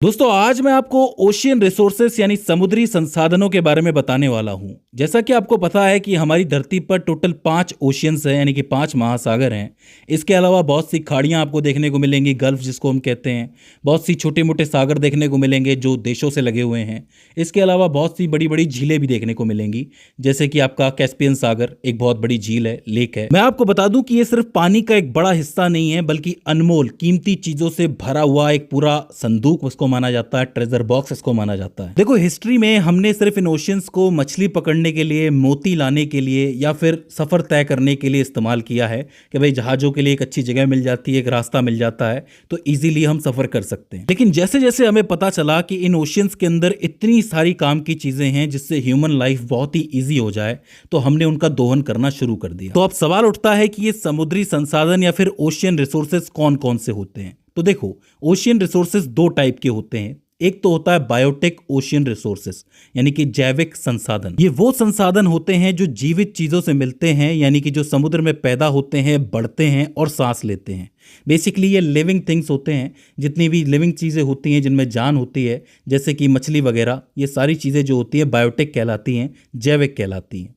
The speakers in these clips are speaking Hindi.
दोस्तों आज मैं आपको ओशियन रिसोर्सेस यानी समुद्री संसाधनों के बारे में बताने वाला हूं। जैसा कि आपको पता है कि हमारी धरती पर टोटल 5 ओशियंस हैं यानी कि 5 महासागर हैं। इसके अलावा बहुत सी खाड़ियां आपको देखने को मिलेंगी, गल्फ जिसको हम कहते हैं। बहुत सी छोटे मोटे सागर देखने को मिलेंगे जो देशों से लगे हुए हैं। इसके अलावा बहुत सी बड़ी बड़ी झीलें भी देखने को मिलेंगी, जैसे कि आपका कैस्पियन सागर एक बहुत बड़ी झील है, लेक है। मैं आपको बता दूं कि ये सिर्फ पानी का एक बड़ा हिस्सा नहीं है, बल्कि अनमोल कीमती चीजों से भरा हुआ एक पूरा संदूक उसको माना जाता है, ट्रेजर बॉक्स इसको माना जाता है। देखो, हिस्ट्री में हमने सिर्फ इन ओशियंस को मछली पकड़ने के लिए, मोती लाने के लिए या फिर सफर तय करने के लिए इस्तेमाल किया है कि भाई जहाजों के लिए एक अच्छी जगह मिल जाती है, एक रास्ता मिल जाता है तो इजीली हम सफर कर सकते हैं। लेकिन जैसे जैसे हमें पता चला कि इन ओशियंस के अंदर इतनी सारी काम की चीजें हैं जिससे ह्यूमन लाइफ बहुत ही ईजी हो जाए, तो हमने उनका दोहन करना शुरू कर दिया। तो अब सवाल उठता है कि ये समुद्री संसाधन या फिर ओशियन रिसोर्सेज कौन कौन से होते हैं। तो देखो, ओशियन रिसोर्सेज दो टाइप के होते हैं। एक तो होता है बायोटिक ओशियन रिसोर्सेज यानी कि जैविक संसाधन। ये वो संसाधन होते हैं जो जीवित चीजों से मिलते हैं, यानी कि जो समुद्र में पैदा होते हैं, बढ़ते हैं और सांस लेते हैं। बेसिकली ये लिविंग थिंग्स होते हैं। जितनी भी लिविंग चीज़ें होती हैं जिनमें जान होती है, जैसे कि मछली वगैरह, ये सारी चीज़ें जो होती हैं बायोटिक कहलाती हैं, जैविक कहलाती हैं।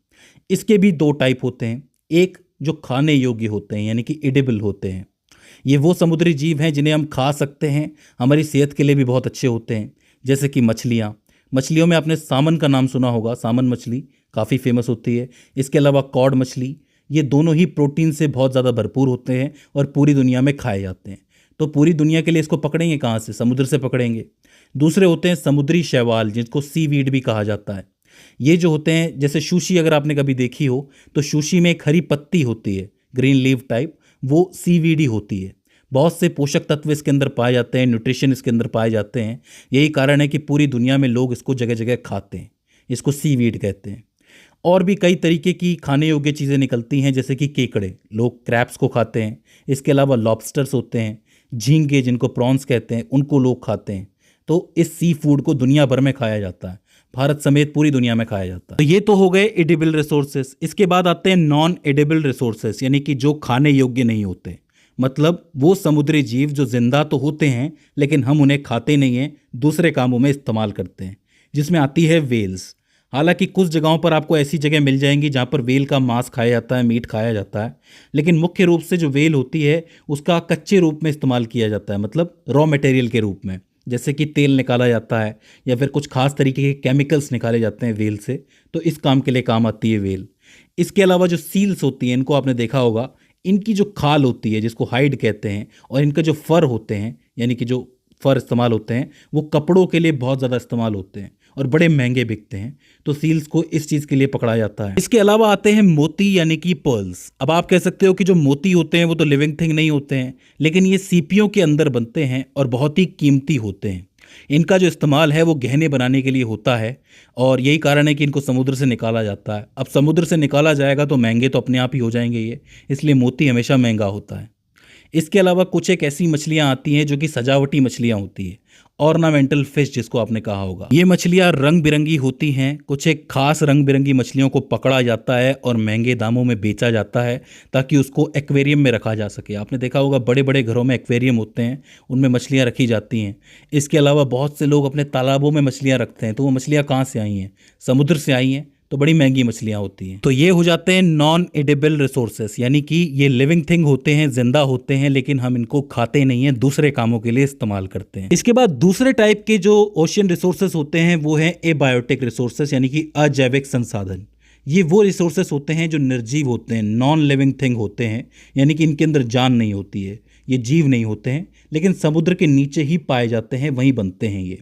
इसके भी दो टाइप होते हैं। एक जो खाने योग्य होते हैं यानी कि एडिबल होते हैं। ये वो समुद्री जीव हैं जिन्हें हम खा सकते हैं, हमारी सेहत के लिए भी बहुत अच्छे होते हैं, जैसे कि मछलियाँ। मछलियों में आपने सामन का नाम सुना होगा, सामन मछली काफ़ी फेमस होती है। इसके अलावा कॉड मछली, ये दोनों ही प्रोटीन से बहुत ज़्यादा भरपूर होते हैं और पूरी दुनिया में खाए जाते हैं। तो पूरी दुनिया के लिए इसको पकड़ेंगे कहाँ से? समुद्र से पकड़ेंगे। दूसरे होते हैं समुद्री शैवाल, जिसको सीवीड भी कहा जाता है। ये जो होते हैं, जैसे सुशी अगर आपने कभी देखी हो तो सुशी में एक हरी पत्ती होती है, ग्रीन लीव टाइप, वो सीवीडी होती है। बहुत से पोषक तत्व इसके अंदर पाए जाते हैं, न्यूट्रिशन इसके अंदर पाए जाते हैं। यही कारण है कि पूरी दुनिया में लोग इसको जगह जगह खाते हैं। इसको सीवीड कहते हैं। और भी कई तरीके की खाने योग्य चीज़ें निकलती हैं, जैसे कि केकड़े, लोग क्रैब्स को खाते हैं। इसके अलावा लॉबस्टर्स होते हैं, झींगे जिनको प्रॉन्स कहते हैं, उनको लोग खाते हैं। तो इस सी फूड को दुनिया भर में खाया जाता है, भारत समेत पूरी दुनिया में खाया जाता है। तो ये तो हो गए एडिबल रिसोर्सेस। इसके बाद आते हैं नॉन एडिबल रिसोर्सेस, यानी कि जो खाने योग्य नहीं होते। मतलब वो समुद्री जीव जो जिंदा तो होते हैं लेकिन हम उन्हें खाते नहीं हैं, दूसरे कामों में इस्तेमाल करते हैं, जिसमें आती है वेल्स। हालांकि कुछ जगहों पर आपको ऐसी जगह मिल जाएंगी जहाँ पर वेल का मांस खाया जाता है, मीट खाया जाता है। लेकिन मुख्य रूप से जो वेल होती है उसका कच्चे रूप में इस्तेमाल किया जाता है, मतलब रॉ मटेरियल के रूप में, जैसे कि तेल निकाला जाता है या फिर कुछ खास तरीके के केमिकल्स निकाले जाते हैं वेल से। तो इस काम के लिए काम आती है वेल। इसके अलावा जो सील्स होती हैं, इनको आपने देखा होगा, इनकी जो खाल होती है जिसको हाइड कहते हैं, और इनका जो फर होते हैं यानी कि जो फर इस्तेमाल होते हैं, वो कपड़ों के लिए बहुत ज़्यादा इस्तेमाल होते हैं और बड़े महंगे बिकते हैं। तो सील्स को इस चीज़ के लिए पकड़ा जाता है। इसके अलावा आते हैं मोती यानी कि पर्ल्स। अब आप कह सकते हो कि जो मोती होते हैं वो तो लिविंग थिंग नहीं होते हैं, लेकिन ये सीपियों के अंदर बनते हैं और बहुत ही कीमती होते हैं। इनका जो इस्तेमाल है वो गहने बनाने के लिए होता है, और यही कारण है कि इनको समुद्र से निकाला जाता है। अब समुद्र से निकाला जाएगा तो महंगे तो अपने आप ही हो जाएंगे ये, इसलिए मोती हमेशा महंगा होता है। इसके अलावा कुछ एक ऐसी मछलियाँ आती हैं जो कि सजावटी मछलियाँ होती है, ऑर्नामेंटल फिश जिसको आपने कहा होगा। ये मछलियाँ रंग बिरंगी होती हैं। कुछ एक खास रंग बिरंगी मछलियों को पकड़ा जाता है और महंगे दामों में बेचा जाता है ताकि उसको एक्वेरियम में रखा जा सके। आपने देखा होगा बड़े बड़े घरों में एक्वेरियम होते हैं, उनमें मछलियाँ रखी जाती हैं। इसके अलावा बहुत से लोग अपने तालाबों में मछलियाँ रखते हैं। तो वो मछलियाँ कहाँ से आई हैं? समुद्र से आई हैं, तो बड़ी महंगी मछलियाँ होती हैं। तो ये हो जाते हैं नॉन एडिबल रिसोर्सेस, यानी कि ये लिविंग थिंग होते हैं, जिंदा होते हैं, लेकिन हम इनको खाते नहीं हैं, दूसरे कामों के लिए इस्तेमाल करते हैं। इसके बाद दूसरे टाइप के जो ओशियन रिसोर्सेस होते हैं वो हैं एबायोटिक रिसोर्सेस, यानी कि अजैविक संसाधन। ये वो रिसोर्सेस होते हैं जो निर्जीव होते हैं, नॉन लिविंग थिंग होते हैं, यानी कि इनके अंदर जान नहीं होती है, ये जीव नहीं होते हैं, लेकिन समुद्र के नीचे ही पाए जाते हैं, वहीं बनते हैं ये।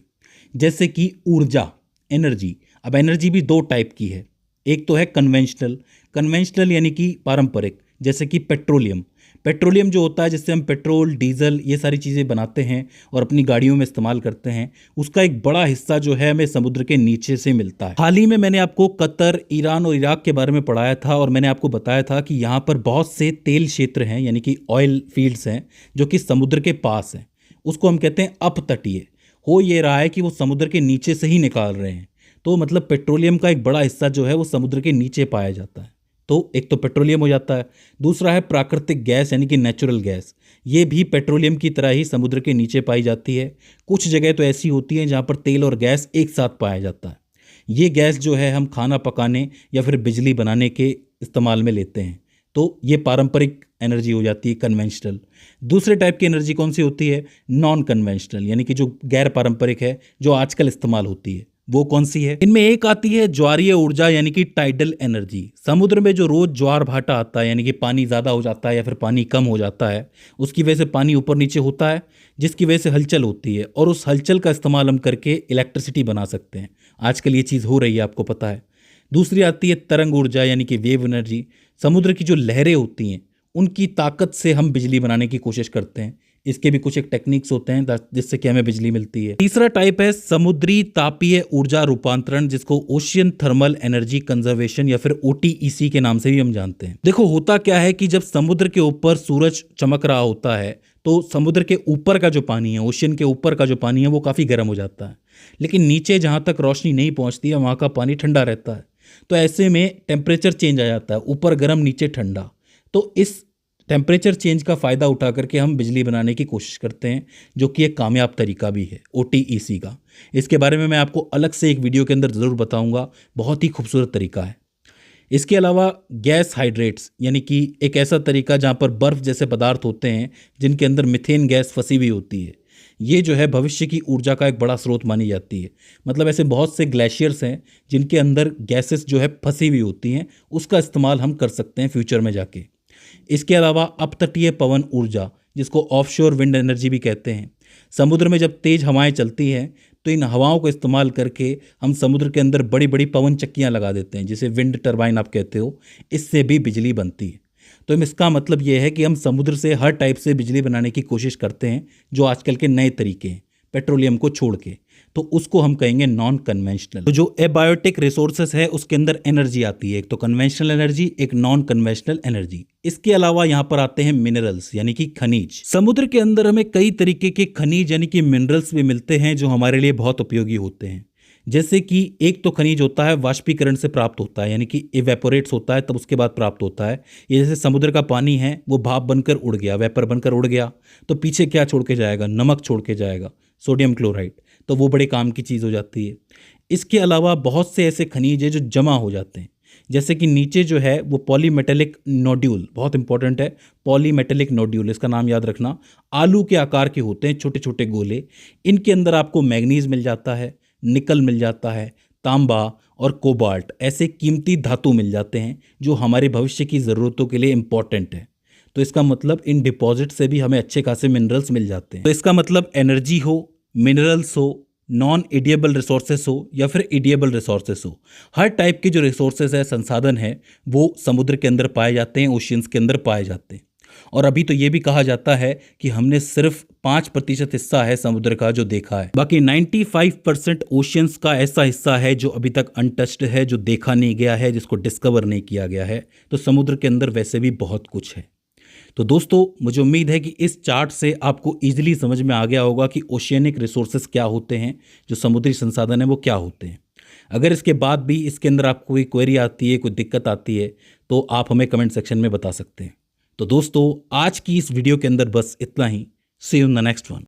जैसे कि ऊर्जा, एनर्जी। अब एनर्जी भी दो टाइप की है। एक तो है कन्वेंशनल यानी कि पारंपरिक, जैसे कि पेट्रोलियम। पेट्रोलियम जो होता है जिससे हम पेट्रोल, डीजल, ये सारी चीज़ें बनाते हैं और अपनी गाड़ियों में इस्तेमाल करते हैं, उसका एक बड़ा हिस्सा जो है हमें समुद्र के नीचे से मिलता है। हाल ही में मैंने आपको कतर, ईरान और इराक के बारे में पढ़ाया था, और मैंने आपको बताया था कि यहाँ पर बहुत से तेल क्षेत्र हैं, यानी कि ऑयल फील्ड्स हैं, जो कि समुद्र के पास हैं। उसको हम कहते हैं अपतटीय। हो ये रहा है कि वो समुद्र के नीचे से ही निकाल रहे हैं। तो मतलब पेट्रोलियम का एक बड़ा हिस्सा जो है वो समुद्र के नीचे पाया जाता है। तो एक तो पेट्रोलियम हो जाता है, दूसरा है प्राकृतिक गैस यानी कि नेचुरल गैस। ये भी पेट्रोलियम की तरह ही समुद्र के नीचे पाई जाती है। कुछ जगह तो ऐसी होती हैं जहाँ पर तेल और गैस एक साथ पाया जाता है। ये गैस जो है हम खाना पकाने या फिर बिजली बनाने के इस्तेमाल में लेते हैं, तो ये पारंपरिक एनर्जी हो जाती है, कन्वेंशनल। दूसरे टाइप की एनर्जी कौन सी होती है? नॉन कन्वेंशनल, यानी कि जो गैर पारंपरिक है, जो आजकल इस्तेमाल होती है। वो कौन सी है? इनमें एक आती है ज्वारीय ऊर्जा यानी कि टाइडल एनर्जी। समुद्र में जो रोज ज्वार भाटा आता है, यानी कि पानी ज़्यादा हो जाता है या फिर पानी कम हो जाता है, उसकी वजह से पानी ऊपर नीचे होता है, जिसकी वजह से हलचल होती है, और उस हलचल का इस्तेमाल हम करके इलेक्ट्रिसिटी बना सकते हैं। आजकल ये चीज़ हो रही है, आपको पता है। दूसरी आती है तरंग ऊर्जा यानी कि वेव एनर्जी। समुद्र की जो लहरें होती हैं, उनकी ताकत से हम बिजली बनाने की कोशिश करते हैं। इसके भी कुछ एक टेक्निक्स होते हैं जिससे कि हमें बिजली मिलती है। तीसरा टाइप है समुद्री तापीय ऊर्जा रूपांतरण, जिसको ओशियन थर्मल एनर्जी कंजर्वेशन या फिर OTEC के नाम से भी हम जानते हैं। देखो, होता क्या है कि जब समुद्र के ऊपर सूरज चमक रहा होता है, तो समुद्र के ऊपर का जो पानी है, ओशियन के ऊपर का जो पानी है, वो काफ़ी गर्म हो जाता है। लेकिन नीचे जहाँ तक रोशनी नहीं पहुँचती है, वहाँ का पानी ठंडा रहता है। तो ऐसे में टेम्परेचर चेंज आ जाता है, ऊपर गर्म नीचे ठंडा। तो इस टेम्परेचर चेंज का फ़ायदा उठा करके हम बिजली बनाने की कोशिश करते हैं, जो कि एक कामयाब तरीका भी है OTEC का। इसके बारे में मैं आपको अलग से एक वीडियो के अंदर ज़रूर बताऊंगा। बहुत ही खूबसूरत तरीका है। इसके अलावा गैस हाइड्रेट्स, यानी कि एक ऐसा तरीका जहाँ पर बर्फ़ जैसे पदार्थ होते हैं जिनके अंदर मीथेन गैस फंसी हुई होती है। ये जो है भविष्य की ऊर्जा का एक बड़ा स्रोत मानी जाती है। मतलब ऐसे बहुत से ग्लेशियर्स हैं जिनके अंदर गैसेस जो है फंसी हुई होती हैं, उसका इस्तेमाल हम कर सकते हैं फ्यूचर में जाके। इसके अलावा अपतटीय पवन ऊर्जा, जिसको ऑफशोर विंड एनर्जी भी कहते हैं। समुद्र में जब तेज हवाएं चलती हैं, तो इन हवाओं को इस्तेमाल करके हम समुद्र के अंदर बड़ी बड़ी पवन चक्कियां लगा देते हैं, जिसे विंड टरबाइन आप कहते हो। इससे भी बिजली बनती है। तो इसका मतलब ये है कि हम समुद्र से हर टाइप से बिजली बनाने की कोशिश करते हैं, जो आजकल के नए तरीके हैं पेट्रोलियम को छोड़ के। तो उसको हम कहेंगे नॉन कन्वेंशनल। तो जो एबायोटिक रिसोर्सेस है, उसके अंदर एनर्जी आती है, एक तो कन्वेंशनल एनर्जी, एक नॉन कन्वेंशनल एनर्जी। इसके अलावा यहाँ पर आते हैं मिनरल्स यानी कि खनिज। समुद्र के अंदर हमें कई तरीके के खनिज यानी कि मिनरल्स भी मिलते हैं, जो हमारे लिए बहुत उपयोगी होते हैं। जैसे कि एक तो खनिज होता है वाष्पीकरण से प्राप्त होता है, यानी कि इवेपोरेट्स होता है, तब उसके बाद प्राप्त होता है। ये जैसे समुद्र का पानी है, वो भाप बनकर उड़ गया, वेपर बनकर उड़ गया, तो पीछे क्या छोड़ के जाएगा? नमक छोड़ के जाएगा, सोडियम क्लोराइड। तो वो बड़े काम की चीज़ हो जाती है। इसके अलावा बहुत से ऐसे खनिज है जो जमा हो जाते हैं, जैसे कि नीचे जो है वो पॉलीमेटेलिक नोड्यूल, बहुत इंपॉर्टेंट है, पॉलीमेटेलिक नोड्यूल, इसका नाम याद रखना। आलू के आकार के होते हैं, छोटे छोटे गोले। इनके अंदर आपको मैग्नीज मिल जाता है, निकल मिल जाता है, तांबा और कोबाल्ट, ऐसे कीमती धातु मिल जाते हैं जो हमारे भविष्य की ज़रूरतों के लिए इम्पॉर्टेंट है। तो इसका मतलब इन डिपॉजिट से भी हमें अच्छे खासे मिनरल्स मिल जाते हैं। तो इसका मतलब एनर्जी हो, मिनरल्स हो, नॉन एडिएबल रिसोर्सेस हो या फिर एडिएबल रिसोर्सेस हो, हर टाइप के जो रिसोर्सेस है, संसाधन है, वो समुद्र के अंदर पाए जाते हैं, ओशियंस के अंदर पाए जाते हैं। और अभी तो ये भी कहा जाता है कि हमने सिर्फ 5% हिस्सा है समुद्र का जो देखा है, बाकी 95% ओशियंस का ऐसा हिस्सा है जो अभी तक अनटच्ड है, जो देखा नहीं गया है, जिसको डिस्कवर नहीं किया गया है। तो समुद्र के अंदर वैसे भी बहुत कुछ है। तो दोस्तों, मुझे उम्मीद है कि इस चार्ट से आपको ईजिली समझ में आ गया होगा कि ओशियनिक रिसोर्सेज क्या होते हैं, जो समुद्री संसाधन है वो क्या होते हैं। अगर इसके बाद भी इसके अंदर आपको कोई क्वेरी आती है, कोई दिक्कत आती है, तो आप हमें कमेंट सेक्शन में बता सकते हैं। तो दोस्तों, आज की इस वीडियो के अंदर बस इतना ही। See you in the next one.